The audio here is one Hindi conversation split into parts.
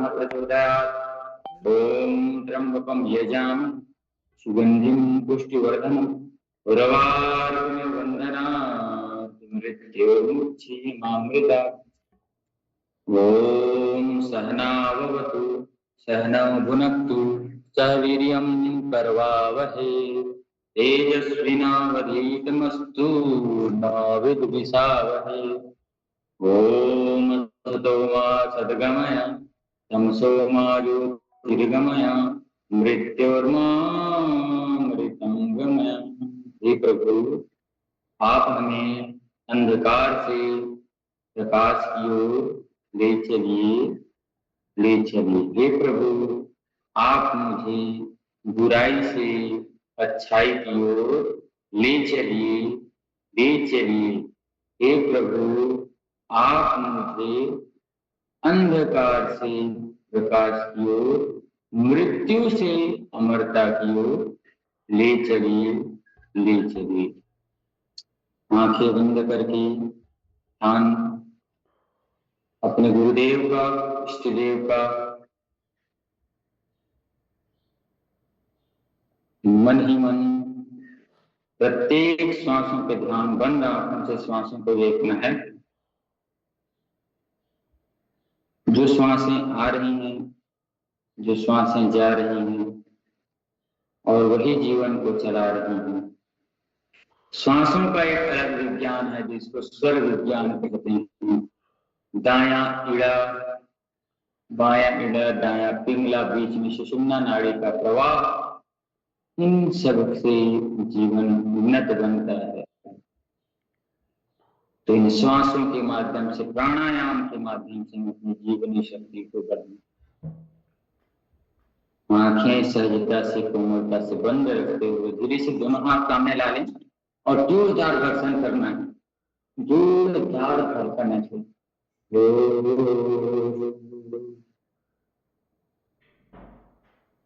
प्रचोदयात्। ओम त्र्यंबकं यजामि सुगंधिं पुष्टिवर्धनम् उर्वारुकमिव बन्धनात् मृत्योर्मुक्षीयमामृतात्। ओम सहना भवतु सहनौ भुनक्तु सह वीर्यं करवावहै तेजस्विनावधीतमस्तु मा विद्विषावहै। ओम सतो मा सद्गमय तमसो मा ज्योतिर्गमय मृत्योर्मामृतं गमय। हे प्रभु, आप हमें अंधकार से प्रकाश की ओर ले चलिए, ले चलिए। हे प्रभु, आप मुझे बुराई से अच्छाई की ओर ले चलिए, ले चलिए। हे प्रभु, आप मुझे अंधकार से प्रकाश की ओर, मृत्यु से अमरता की ओर ले चलिए, ले चलिए। आंखें बंद करके ध्यान अपने गुरुदेव का, इष्ट देव का मन ही मन प्रत्येक श्वासों पे ध्यान, बंद आंखों से श्वासों को देखना है। जो श्वासें आ रही हैं, जो श्वासें जा रही हैं और वही जीवन को चला रही हैं। श्वासों का एक अलग विज्ञान है जिसको स्वर विज्ञान कहते हैं। दायां इड़ा, बायां इड़ा, दायां पिंगला, बीच में सुषुम्ना नाड़ी का प्रवाह, इन सब से जीवन उन्नत बनता है। तो इन श्वासों के माध्यम से, प्राणायाम के माध्यम से हम अपनी जीवनी शक्ति को बढ़ाएं। आंखें सहजता से, कोमलता से बंद रखते हुए धीरे से दोनों हाथ सामने ला लें और जोरदार घर्षण करना है, जोरदार धड़कन है।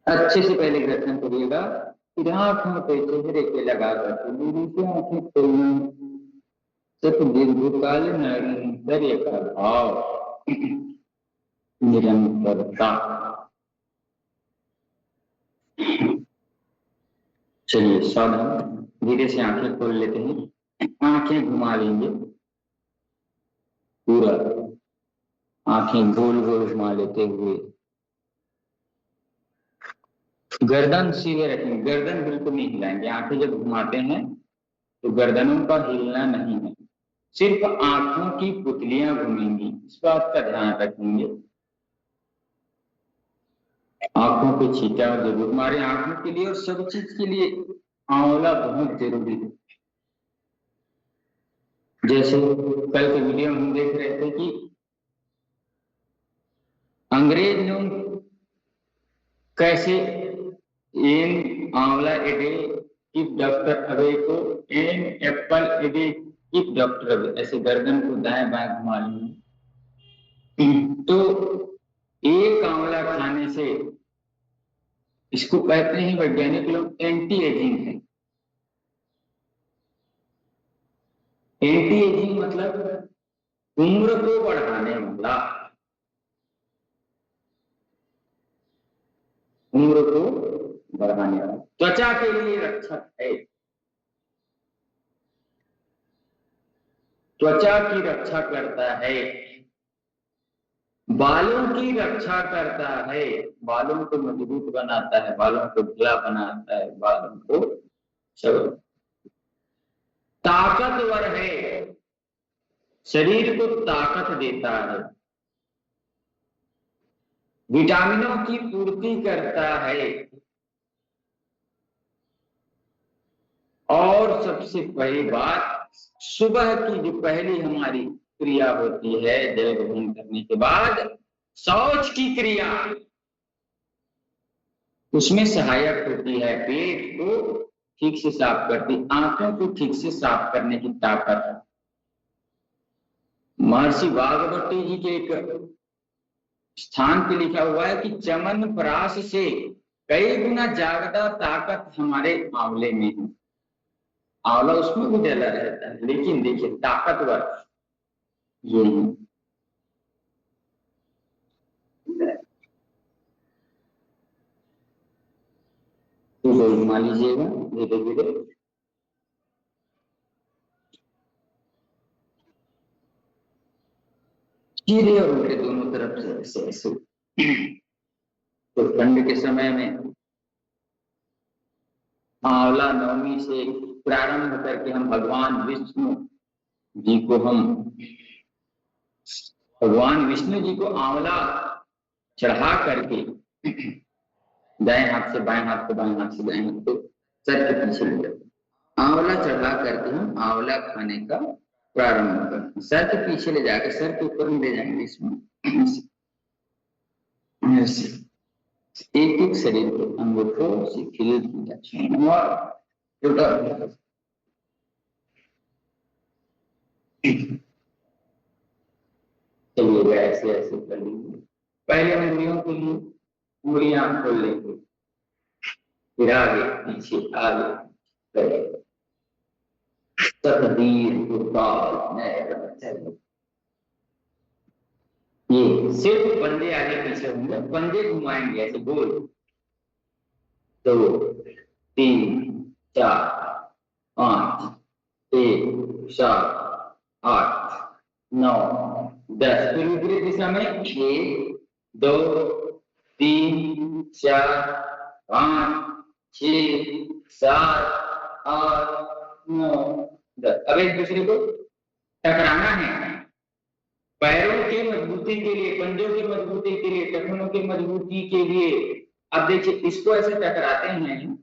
अच्छे से पहले घर्षण करिएगा, फिर आंखों पे चेहरे पे लगाकर धीरे से आंखें खोलना। दीर्घकाल नैरंतर्य का भाव, निरंतरता। चलिए सावधान, धीरे से आंखें खोल लेते हैं। आंखें घुमा लेंगे पूरा, आंखें गोल गोल घुमा लेते हुए गर्दन सीधे रखेंगे, गर्दन बिल्कुल नहीं हिलाएंगे। आंखें जब घुमाते हैं तो गर्दनों का हिलना नहीं है, सिर्फ आंखों की पुतलियां घूमेंगी। इस बात का ध्यान रखेंगे। आंखों पे छींटा जरूर मारे, आंखों के लिए और सब चीज के लिए आंवला बहुत जरूरी है। जैसे कल के वीडियो हम देख रहे थे कि अंग्रेज लोग कैसे an amla a day keep doctor away को, an apple a day keep doctor away, ऐसे गर्दन को दाएं बाएं घुमा लेंगे। तो एक आंवला खाने से, इसको कहते हैं वैज्ञानिक लोग एंटी एजिंग है। एंटी एजिंग मतलब उम्र को बढ़ाने वाला, उम्र को बढ़ाने वाला, त्वचा के लिए रक्षक है, त्वचा की रक्षा करता है, बालों की रक्षा करता है, बालों को मजबूत बनाता है, बालों को ढीला बनाता है, बालों को सब ताकतवर है, शरीर को ताकत देता है, विटामिनों की पूर्ति करता है, और सबसे पहली बात, सुबह की जो पहली हमारी क्रिया होती है जल ग्रहण करने के बाद, शौच की क्रिया, उसमें सहायक होती है। पेट को ठीक से साफ करती, आंखों को ठीक से साफ करने की ताकत है। महर्षि वाघभट्टी जी के एक स्थान पे लिखा हुआ है कि चमन प्राश से कई गुना ज्यादा ताकत हमारे आंवले में है। आंवला उसमें भी डला रहता है, लेकिन देखिए ताकतवर ये है। इसको घुमा लीजिएगा धीरे धीरे। सीधे और उल्टे दोनों तरफ से ऐसे ऐसे। तो ठंड के समय में आंवला नवमी से प्रारंभ करके हम भगवान विष्णु जी को आंवला चढ़ा करके दाएं हाथ से बाएं हाथ को, बाएं हाथ से दाएं हाथ को सर के पीछे ले जाते। आंवला चढ़ा करके हम आंवला खाने का प्रारंभ करते हैं। सर के पीछे ले जाकर सर के ऊपर ले जाएंगे। इसमें एक एक शरीर के अंगों को चलिए ऐसे ऐसे कर लीजिए। पहले उंगलियों के लिए उंगलियां खोल लेंगे, फिर आगे पीछे आगे करेंगे। ये सिर्फ पंजे आगे पीछे होंगे, पंजे घुमाएंगे ऐसे गोल। 2 3 4 5 6 7 8 9 10। फिर विपरीत दिशा में 1 2 3 4 5 6 7 8 9 10। अब एक दूसरे को टकराना है। पैरों की मजबूती के लिए, पंजों की मजबूती के लिए, टखनों की मजबूती के लिए अब देखिए इसको ऐसे टकराते हैं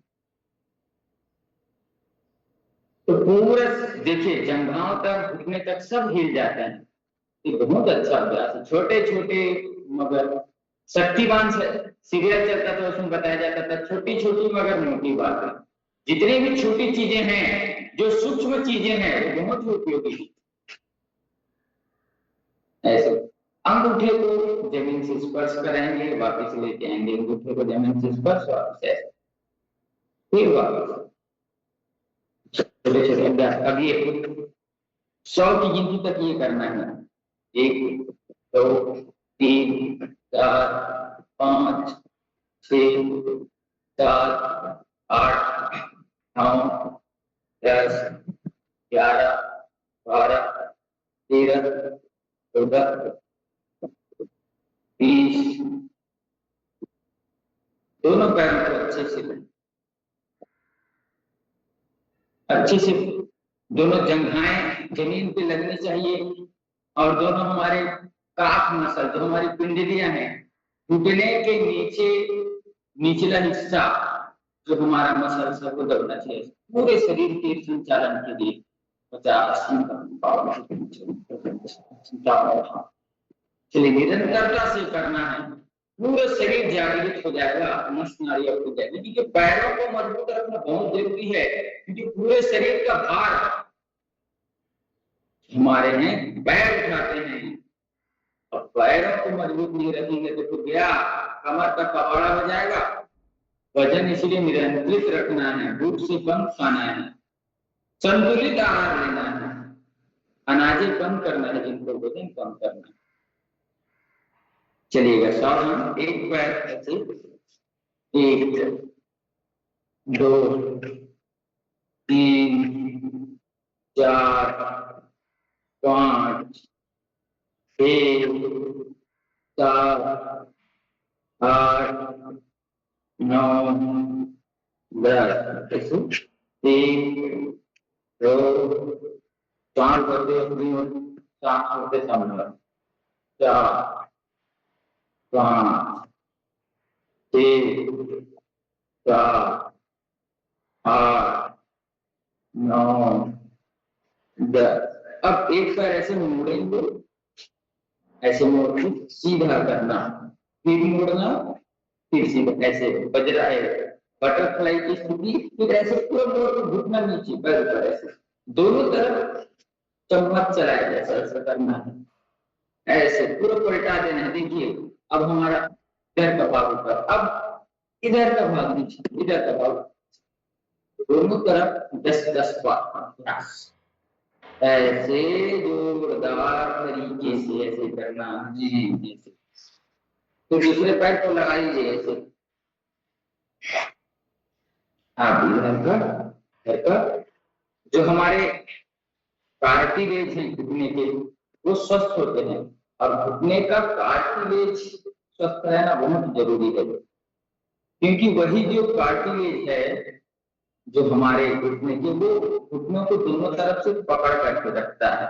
तो पूरा देखिए जंघाओं तक, घुटने तक सब हिल जाता है। ये बहुत अच्छा अभ्यास है। छोटे छोटे मगर शक्तिवान सीरियल चलता था, उसमें बताया जाता था छोटी छोटी मगर मोटी बात है। जितनी भी छोटी चीजें हैं, जो सूक्ष्म चीजें हैं, वो बहुत उपयोगी है। ऐसे अंगूठे को जमीन से स्पर्श कराएंगे, वापस लेके आएंगे अंगूठे को जमीन से स्पर्श, वापस ऐसे फिर वापस छोटे छोटे अभ्यास। अब ये 100 की गिनती तक ये करना है। 1 2 3 4 5 6 7 8 9 10 11 12 13 14 20। दोनों पैरों को अच्छे से दोनों जंघाएं जमीन पे लगनी चाहिए और दोनों हमारे काफ मसल, जो हमारी पिंडलियां हैं, घुटने के नीचे निचला हिस्सा जो हमारा मसल सबको दबना चाहिए। पूरे शरीर के संचालन के लिए 50 चलिए निरंतरता से करना है। पूरा शरीर जागृत हो जाएगा, मस्त नाड़ी हो जाएगी। क्योंकि पैरों को मजबूत रखना बहुत जरूरी है, क्योंकि पूरे शरीर का भार हमारे हैं, पैर उठाते हैं। और पैरों को मजबूत नहीं रखेंगे तो फिर गया, कमर का कबाड़ा हो जाएगा। वजन इसलिए नियंत्रित रखना है, भूख से कम खाना है, संतुलित आहार लेना है, अनाजें कम करना है, जिनको वजन कम करना है। चलिएगा सावधान, एक पैर ऐसे 1 2 3 4 5 6 7 8 9 10। 1 2 4 करते अपनी ओर, 7 करते सामने, 4 5 6 7 8 9 10। अब एक पैर ऐसे मोड़ेंगे, ऐसे मोड़ के सीधा करना, फिर मोड़ना, फिर सीधा, ऐसे बजरा है बटरफ्लाई की स्थिति। फिर ऐसे पूरा मोड़ के घुटना नीचे, पैर ऊपर, ऐसे दोनों तरफ चम्मच चलाया जैसा ऐसा करना है, ऐसे पूरा पलटा देना है। देखिए अब हमारा इधर का भाग ऊपर, अब इधर का भाग नीचे, इधर का भाग, दोनों तरफ 10-10 बार ऐसे जोरदार तरीके से ऐसे करना है। तो दूसरे पैर को लगा लीजिए ऐसे, हाँ, जो हमारे कार्टिलेज हैं घुटने के, वो स्वस्थ होते हैं। और घुटने का कार्टिलेज स्वस्थ रहना बहुत जरूरी है, क्योंकि वही जो कार्टिलेज है जो हमारे घुटने के, वो घुटनों को दोनों तरफ से पकड़ करके रखता है।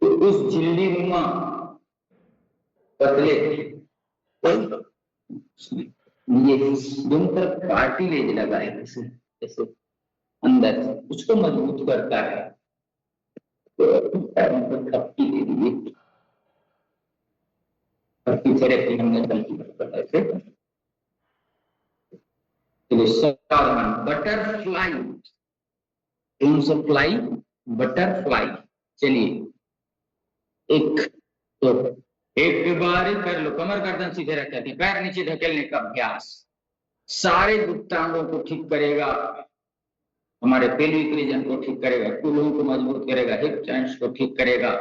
तो उस झिल्ली नुमा पतले ये दोनों तरफ कार्टिलेज लगा है, ऐसे ऐसे अंदर उसको मजबूत करता है। तो पैरों पर थपकी दे दीजिए, थपकी थेरेपी हमने ऐसे सावधान। Butterfly, fly, butterfly. चलिए तो एक बार कर लो, कमर गर्दन सीधे रख करके पैर नीचे धकेलने का अभ्यास सारे गुप्तांगों को ठीक करेगा, हमारे पेल्विक रीजन को ठीक करेगा, कूल्हों को मजबूत करेगा, हिप जॉइंट्स को ठीक करेगा।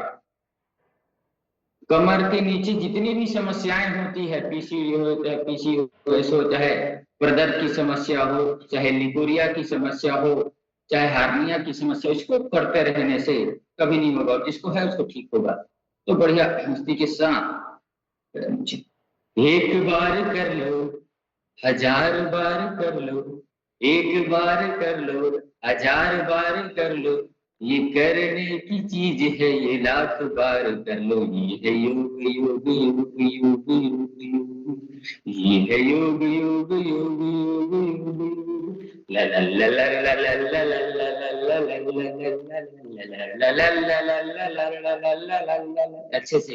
कमर के नीचे जितनी भी समस्याएं होती है, पीसीओएस हो, चाहे प्रदर्द की समस्या हो, चाहे लिकोरिया की समस्या हो, चाहे हार्निया की समस्या, इसको करते रहने से कभी नहीं होगा, जिसको है उसको ठीक होगा। तो बढ़िया मस्ती के साथ एक बार कर लो, 1000 बार कर लो, एक बार कर लो, 1000 बार कर लो, ये करने की चीज है, ये 1,00,000 बार कर लो। ये है योग योग योग योग योग योग, ये है योग योग योग योग योग, ला ला ला ला ला ला ला ला ला ला ला। अच्छे से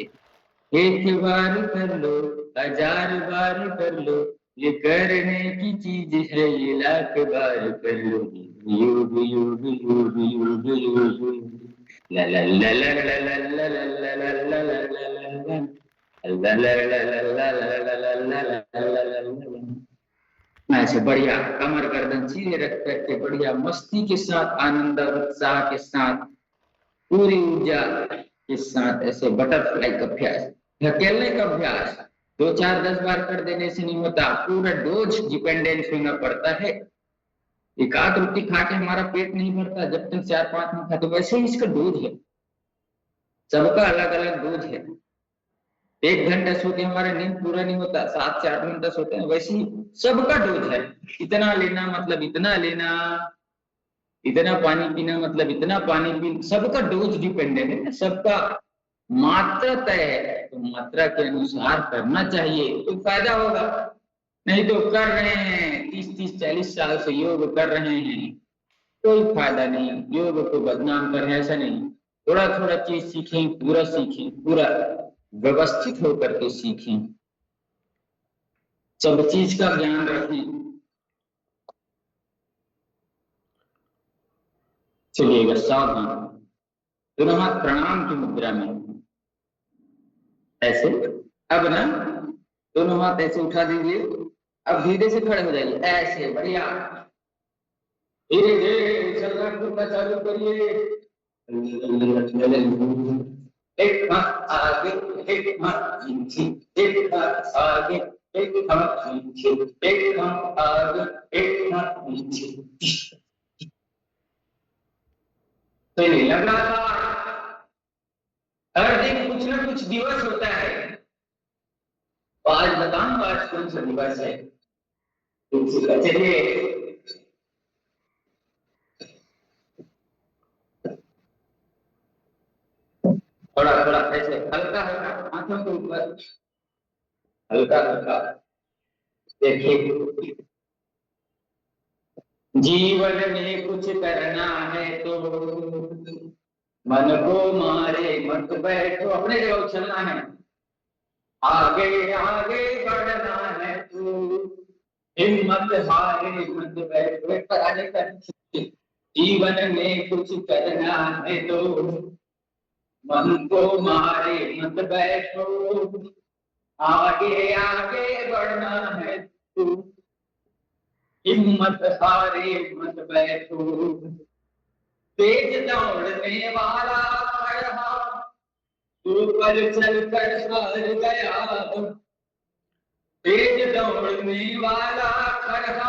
एक बार कर लो, 1000 बार कर लो, ये करने की चीज है, ये 1,00,000 बार कर लो। योग योग योग योग योग, ला ला ला ला ला ला ला ला ला ला ला ला ला ला। ऐसे बढ़िया कमर गर्दन सीधे रख करके बढ़िया मस्ती के साथ, आनंद और उत्साह के साथ, पूरी ऊर्जा के साथ ऐसे बटरफ्लाई का अभ्यास, धकेलने का अभ्यास 2, 4, 10 बार कर देने से नहीं होता, पूरा डोज डिपेंडेंस होना पड़ता है। एक आध रोटी खा के हमारा पेट नहीं भरता जब तक 4-5 नहीं खाते, वैसे ही इसका डोज है, सबका अलग अलग डोज है। 1 घंटा सो के हमारा नींद पूरा नहीं होता, 7 से 8 घंटा सोते हैं, वैसे ही सबका डोज है। इतना लेना मतलब इतना लेना, इतना पानी पीना मतलब इतना पानी पीना, सबका डोज डिपेंडेंट है, सबका मात्रा तय है। तो मात्रा के अनुसार करना चाहिए तो फायदा होगा। नहीं तो कर रहे हैं 30-40 साल से योग कर रहे हैं, कोई फायदा नहीं, योग को बदनाम कर रहे हैं, ऐसा नहीं। थोड़ा थोड़ा चीज सीखें, पूरा सीखें, पूरा व्यवस्थित होकर के सीखें, सब चीज का ध्यान रखें। चलिएगा सावधान, दोनों हाथ प्रणाम की मुद्रा में ऐसे। अब ना दोनों हाथ ऐसे उठा दीजिए, अब धीरे से खड़े हो जाइए, ऐसे बढ़िया धीरे धीरे चलना फिरना चालू करिए। एक हाथ आगे, एक हाथ पीछे, एक हाथ आगे, एक हाथ पीछे, एक हाथ आगे, एक हाथ पीछे। चलिए लगातार हर दिन कुछ ना कुछ दिवस होता है। तो आज बताऊंगा आज कौन सा दिवस है। चलिए थोड़ा थोड़ा ऐसे हल्का हल्का हाथों के ऊपर हल्का हल्का देखिए। जीवन में कुछ करना है तो मन को मारे मत बैठो, अपने जगह उछलना है, आगे आगे बढ़ना है तो हिम्मत हारे मत बैठो। जीवन में कुछ करना है तो मन को मारे मत बैठो, आगे आगे बढ़ना है तो हिम्मत हारे मत बैठो। तेज दौड़ने वाला खड़ा ऊपर चल कर हार गया, तेज दौड़ने वाला खड़ा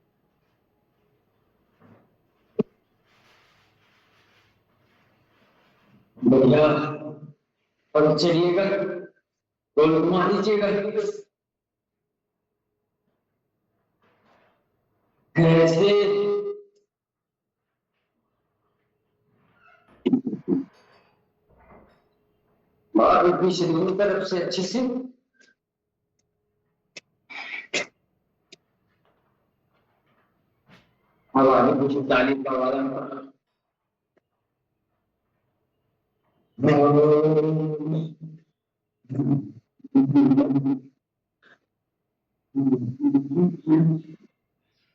बढ़िया। और चलिएगा, गोल घुमा दीजिएगा। ऐसे बाहर पीछे दोनों तरफ से अच्छे से। अब आगे पीछे तालीम का वाला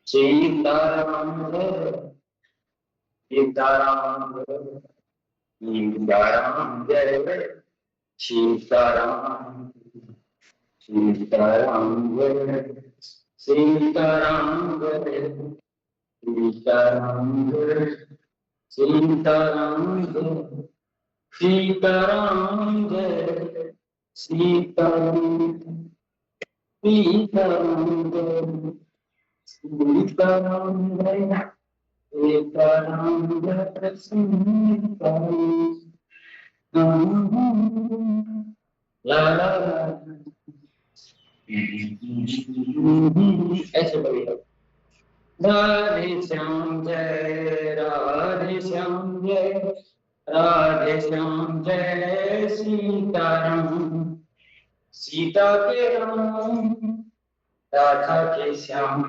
सीताराम जय सीताराम जय सीताराम जय सीताराम सीताराम जय सीताराम जय सीताराम जय सीताराम जय सीताराम जय सीताराम सीताराम जय सीताराम जय सीताराम जय सीताराम ला ला ला ऐसे बढ़िया। राधे श्याम जय राधे श्याम जय राधे श्याम जय सीताराम सीता के राम राधा के श्याम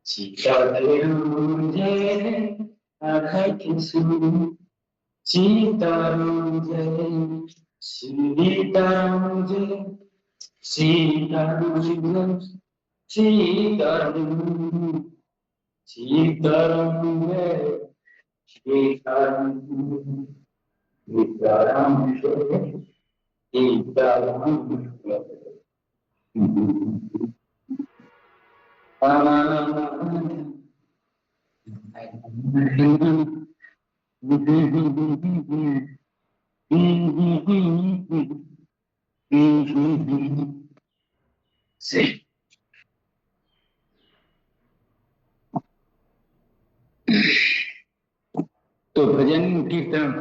सीता के राम जय राधा के श्याम सीताराम जय सीताराम जय सीताराम जय सीताराम सीताराम जय सीताराम सीताराम जय सीताराम से तो भजन कीर्तन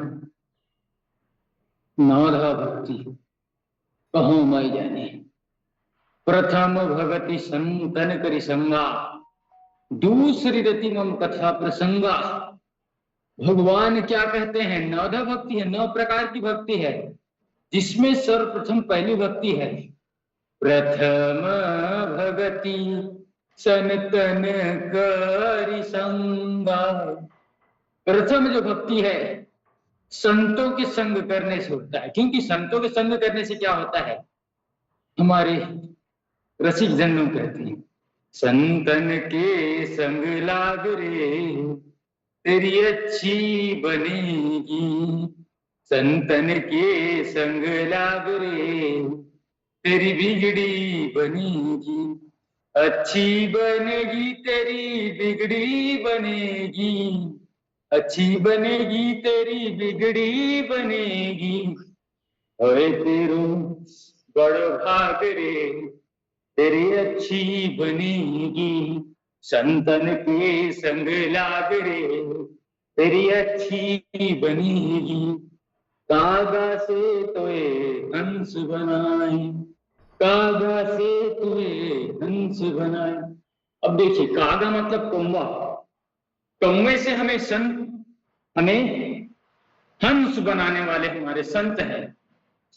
नवधा भक्ति कहो मैं जाने। प्रथम भगति संतन करि संगा, दूसरी रति मम कथा प्रसंगा। भगवान क्या कहते हैं? नवधा भक्ति है, 9 प्रकार की भक्ति है, जिसमें सर्वप्रथम पहली भक्ति है प्रथम भगति सनतन करि संगा। प्रथम जो भक्ति है संतों के संग करने से होता है, क्योंकि संतों के संग करने से क्या होता है? हमारे रसिक जनों कहते हैं संतन के संग लाग रे तेरी अच्छी बनेगी, संतन के संग लाग रे तेरी बिगड़ी बनेगी, अच्छी बनेगी तेरी बिगड़ी बनेगी, अच्छी बनेगी तेरी बिगड़ी बनेगी, ओए तेरू बड़ भाग रे तेरी अच्छी बनेगी, संतन के संग लाग रे तेरी अच्छी बनेगी। कागा से तोए हंस बनाए, कागा से तोए हंस बनाए। अब देखिए, कागा मतलब कौवा, कौवे से हमें हंस बनाने वाले हमारे संत हैं।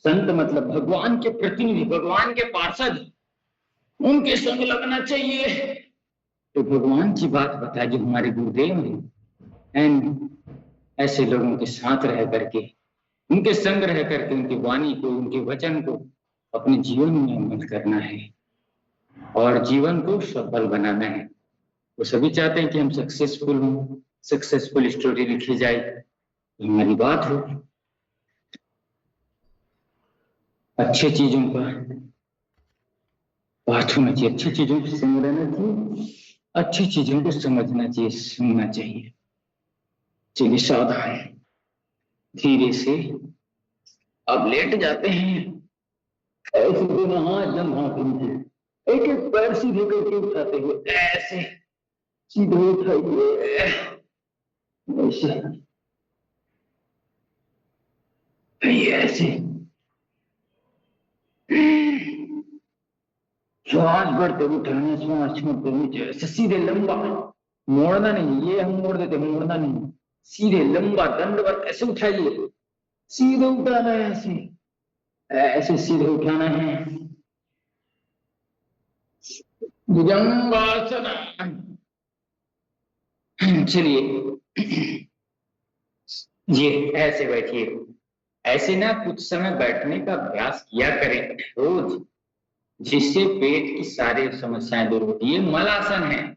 संत मतलब भगवान के प्रतिनिधि, भगवान के पार्षद, उनके संग लगना चाहिए। तो भगवान की बात बताए जो हमारे गुरुदेव हैं, ऐसे लोगों के साथ रह करके, उनके संग रह करके उनकी वाणी को, उनके वचन को अपने जीवन में अमल करना है और जीवन को सफल बनाना है। वो सभी चाहते हैं कि हम सक्सेसफुल हों, सक्सेसफुल स्टोरी लिखी जाए, हमारी बात हो, अच्छे चीजों का बात होना चाहिए, अच्छी चीजों को समझ रहना चाहिए, अच्छी चीजों को समझना चाहिए, सुनना चाहिए। चलिए सावधान, धीरे से अब लेट जाते हैं, ऐसे एक एक पैर सीधे करके उठाते हुए, ऐसे सीधे उठाइए, ऐसे ऐसे श्वास बढ़ते उठाना, श्वास छोड़ते हुए ऐसे सीधे लंबा, मोड़ना नहीं, ये हम मोड़ देते, मोड़ना नहीं, सीधे लंबा दंडवत ऐसे उठाइए, सीधे उठाना है, ऐसे ऐसे सीधे उठाना है, भुजंगासन। चलिए ये ऐसे बैठिए, ऐसे ना कुछ समय बैठने का अभ्यास किया करें रोज, जिससे पेट की सारी समस्याएं दूर होती है। मलासन है,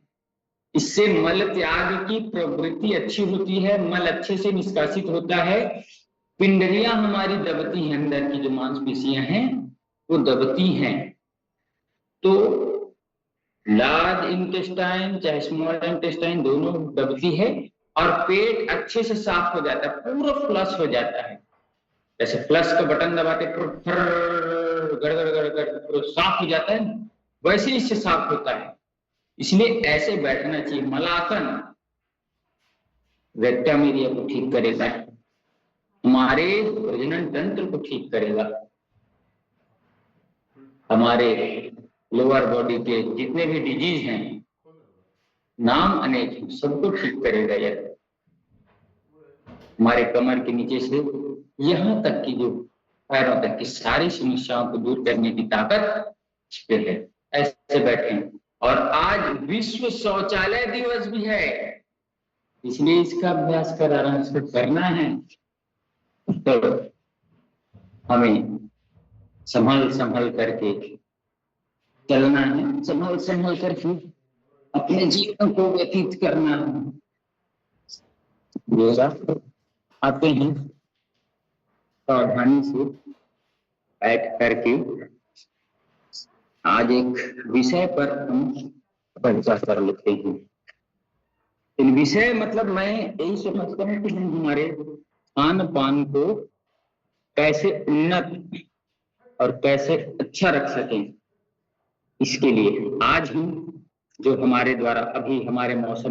इससे मल त्याग की प्रवृत्ति अच्छी होती है, मल अच्छे से निष्कासित होता है, पिंडलियां हमारी दबती हैं, अंदर की जो मांसपेशियां हैं वो दबती हैं, तो लार्ज इंटेस्टाइन चाहे स्मॉल इंटेस्टाइन दोनों दबती है और पेट अच्छे से साफ हो जाता है, पूरा फ्लश हो जाता है। जैसे फ्लश का बटन दबाते गड़गड़ गड़गड़ साफ हो जाता है, वैसे इससे साफ होता है। इसलिए ऐसे बैठना चाहिए। मलासन रेक्टम एरिया को ठीक करेगा, हमारे प्रजनन तंत्र को ठीक करेगा, हमारे लोअर बॉडी के जितने भी डिजीज हैं, नाम अनेक हैं, सबको ठीक करेगा। यह हमारे कमर के नीचे से यहाँ तक की जो पैरों तक की सारी समस्याओं को दूर करने की ताकत इस पे है। ऐसे बैठे। और आज विश्व शौचालय दिवस भी है, इसलिए इसका अभ्यास करना है। तो हमें संभल करके चलना है, संभल करके अपने जीवन को व्यतीत करना है। आते हैं सावधानी से बैठ करके आज एक विषय पर हम चर्चा कर लेते हैं। इन विषय मतलब मैं यही समझता हूँ कि हम हमारे खान पान को कैसे उन्नत और कैसे अच्छा रख सकें, इसके लिए आज हम जो हमारे द्वारा अभी हमारे मौसम